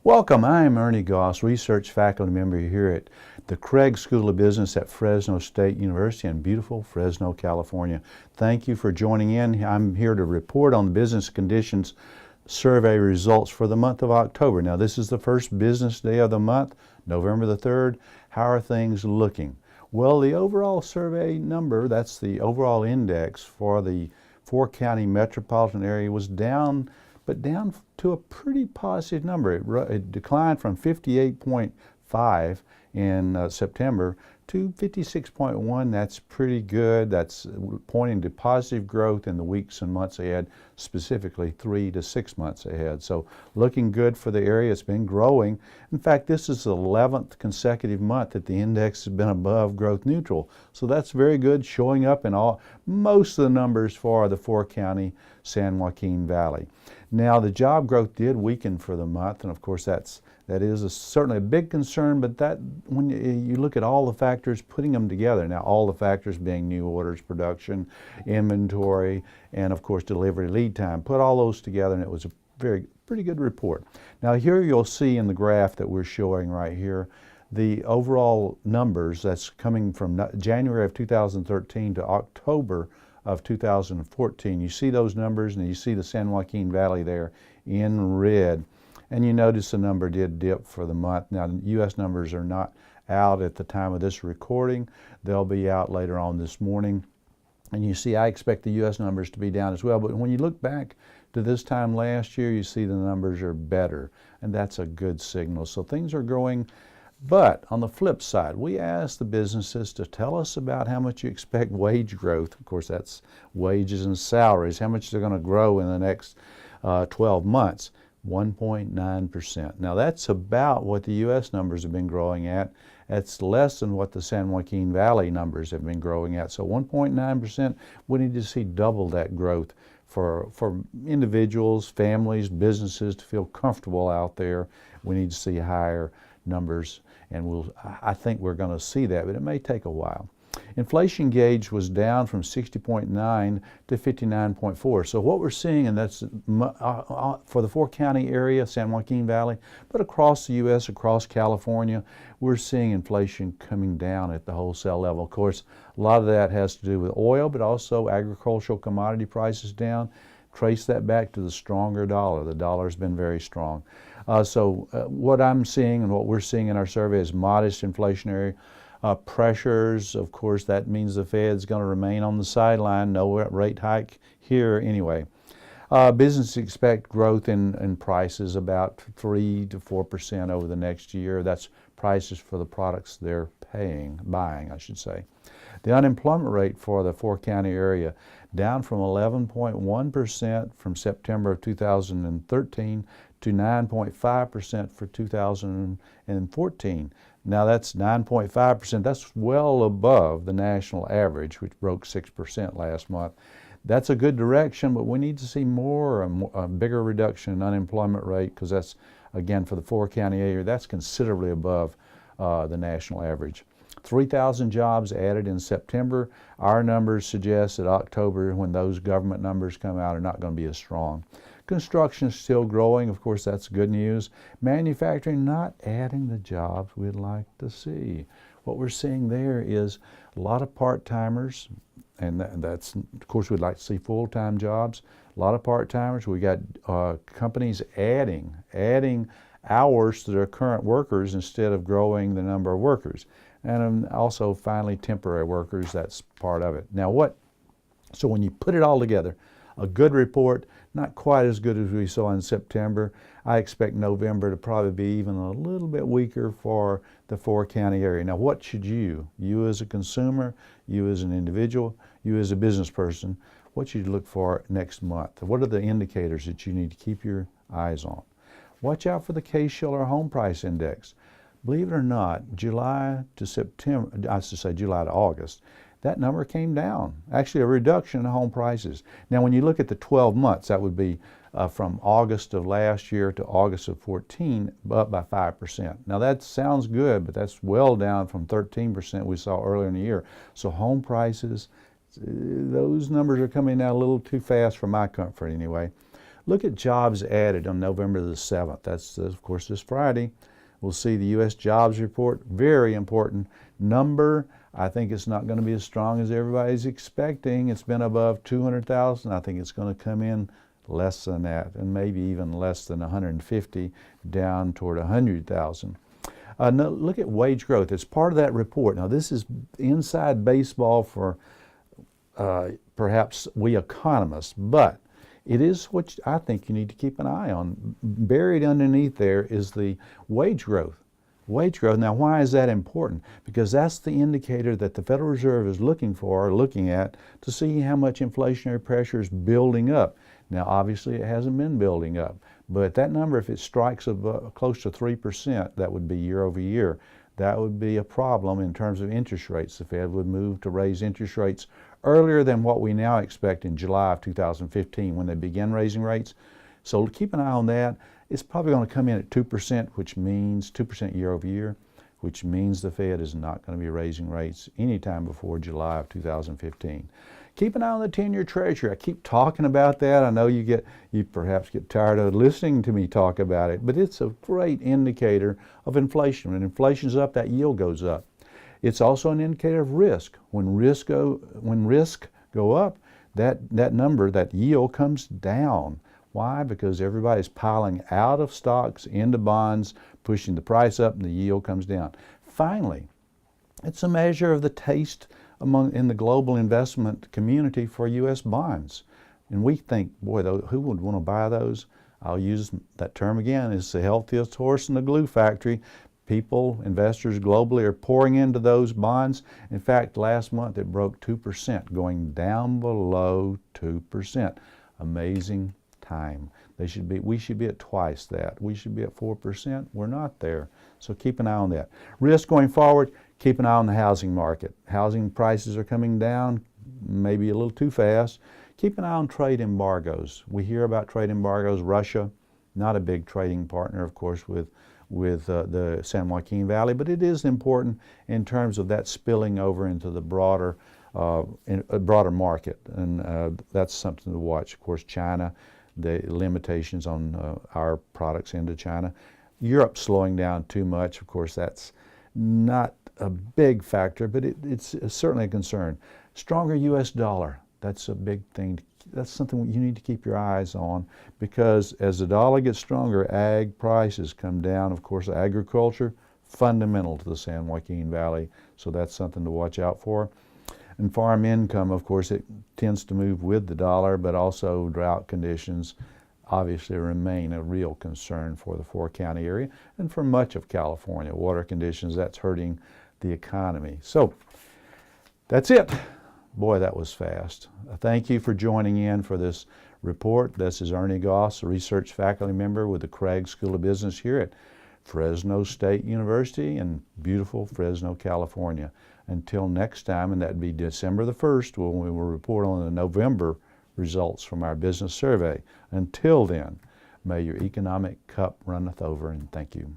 Welcome, I'm Ernie Goss, research faculty member here at the Craig School of Business at Fresno State University in beautiful Fresno, California. Thank you for joining in. I'm here to report on the business conditions survey results for the month of October. Now, this is the first business day of the month, November the 3rd. How are things looking? Well, the overall survey number, that's the overall index for the four-county metropolitan area, was down, but down to a pretty positive number. It declined from 58.5 in September to 56.1. That's pretty good. That's pointing to positive growth in the weeks and months ahead, specifically 3 to 6 months ahead. So looking good for the area. It's been growing. In fact, this is the 11th consecutive month that the index has been above growth neutral. So that's very good, showing up in most of the numbers for the four-county San Joaquin Valley. Now, the job growth did weaken for the month, and of course that is certainly a big concern, but that when you look at all the factors, putting them together, now all the factors being new orders, production, inventory, and of course delivery lead time, put all those together and it was a pretty good report. Now here you'll see in the graph that we're showing right here, the overall numbers that's coming from January of 2013 to October of 2014. You see those numbers and you see the San Joaquin Valley there in red. And you notice the number did dip for the month. Now, the U.S. numbers are not out at the time of this recording. They'll be out later on this morning. And you see, I expect the U.S. numbers to be down as well. But when you look back to this time last year, you see the numbers are better. And that's a good signal. So things are growing. But on the flip side, we asked the businesses to tell us about how much you expect wage growth. Of course, that's wages and salaries, how much they're going to grow in the next 12 months. 1.9%. Now that's about what the U.S. numbers have been growing at. That's less than what the San Joaquin Valley numbers have been growing at. So 1.9%, we need to see double that growth for individuals, families, businesses to feel comfortable out there. We need to see higher numbers, and I think we're going to see that, but it may take a while. Inflation gauge was down from 60.9 to 59.4. So what we're seeing, and that's for the four-county area, San Joaquin Valley, but across the U.S., across California, we're seeing inflation coming down at the wholesale level. Of course, a lot of that has to do with oil, but also agricultural commodity prices down. Trace that back to the stronger dollar. The dollar's been very strong. What I'm seeing and what we're seeing in our survey is modest inflationary pressures. Of course, that means the Fed's going to remain on the sideline. No rate hike here anyway. Businesses expect growth in prices about 3 to 4% over the next year. That's prices for the products they're buying, I should say. The unemployment rate for the four-county area down from 11.1% from September of 2013 to 9.5% for 2014. Now that's 9.5%. That's well above the national average, which broke 6% last month. That's a good direction, but we need to see a bigger reduction in unemployment rate, because that's, again, for the four-county area, that's considerably above the national average. 3,000 jobs added in September. Our numbers suggest that October, when those government numbers come out, are not going to be as strong. Construction is still growing. Of course, that's good news. Manufacturing not adding the jobs we'd like to see. What we're seeing there is a lot of part-timers, and that's, of course, we'd like to see full-time jobs. A lot of part-timers. We got companies adding hours to their current workers instead of growing the number of workers. And also, finally, temporary workers. That's part of it. Now, so when you put it all together, a good report, not quite as good as we saw in September. I expect November to probably be even a little bit weaker for the four-county area. Now, what should you as a consumer, you as an individual, you as a business person, what should you look for next month? What are the indicators that you need to keep your eyes on? Watch out for the Case-Shiller Home Price Index. Believe it or not, July to August, that number came down. Actually, a reduction in home prices. Now, when you look at the 12 months, that would be from August of last year to August of 14, up by 5%. Now, that sounds good, but that's well down from 13% we saw earlier in the year. So home prices, those numbers are coming down a little too fast for my comfort anyway. Look at jobs added on November the 7th. That's, of course, this Friday. We'll see the U.S. jobs report, very important number. I think it's not going to be as strong as everybody's expecting. It's been above 200,000. I think it's going to come in less than that, and maybe even less than 150, down toward 100,000. Now look at wage growth. It's part of that report. Now this is inside baseball for perhaps we economists, but it is what I think you need to keep an eye on. Buried underneath there is the wage growth. Wage growth. Now, why is that important? Because that's the indicator that the Federal Reserve is looking for, or looking at, to see how much inflationary pressure is building up. Now, obviously, it hasn't been building up, but that number, if it strikes close to 3%, that would be year over year. That would be a problem in terms of interest rates. The Fed would move to raise interest rates earlier than what we now expect in July of 2015 when they begin raising rates. So keep an eye on that. It's probably going to come in at 2%, which means 2% year over year, which means the Fed is not going to be raising rates anytime before July of 2015. Keep an eye on the 10-year Treasury. I keep talking about that. I know you perhaps get tired of listening to me talk about it, but it's a great indicator of inflation. When inflation's up, that yield goes up. It's also an indicator of risk. When risk go up, that number, that yield, comes down. Why? Because everybody's piling out of stocks into bonds, pushing the price up, and the yield comes down. Finally, it's a measure of the taste in the global investment community for U.S. bonds. And we think, boy, who would want to buy those? I'll use that term again. It's the healthiest horse in the glue factory. People, investors globally, are pouring into those bonds. In fact, last month it broke 2%, going down below 2%. Amazing time. We should be at twice that. We should be at 4%. We're not there. So keep an eye on that. Risk going forward, keep an eye on the housing market. Housing prices are coming down, maybe a little too fast. Keep an eye on trade embargoes. We hear about trade embargoes. Russia, not a big trading partner, of course, with the San Joaquin Valley, but it is important in terms of that spilling over into the broader market, and that's something to watch. Of course, China, the limitations on our products into China. Europe slowing down too much. Of course, that's not a big factor, but it's certainly a concern. Stronger U.S. dollar. That's a big thing. That's something you need to keep your eyes on, because as the dollar gets stronger, ag prices come down. Of course, agriculture, fundamental to the San Joaquin Valley, so that's something to watch out for. And farm income, of course, it tends to move with the dollar, but also drought conditions obviously remain a real concern for the four-county area and for much of California. Water conditions, that's hurting the economy. So that's it. Boy, that was fast. Thank you for joining in for this report. This is Ernie Goss, a research faculty member with the Craig School of Business here at Fresno State University in beautiful Fresno, California. Until next time, and that'd be December the 1st, when we will report on the November results from our business survey. Until then, may your economic cup runneth over, and thank you.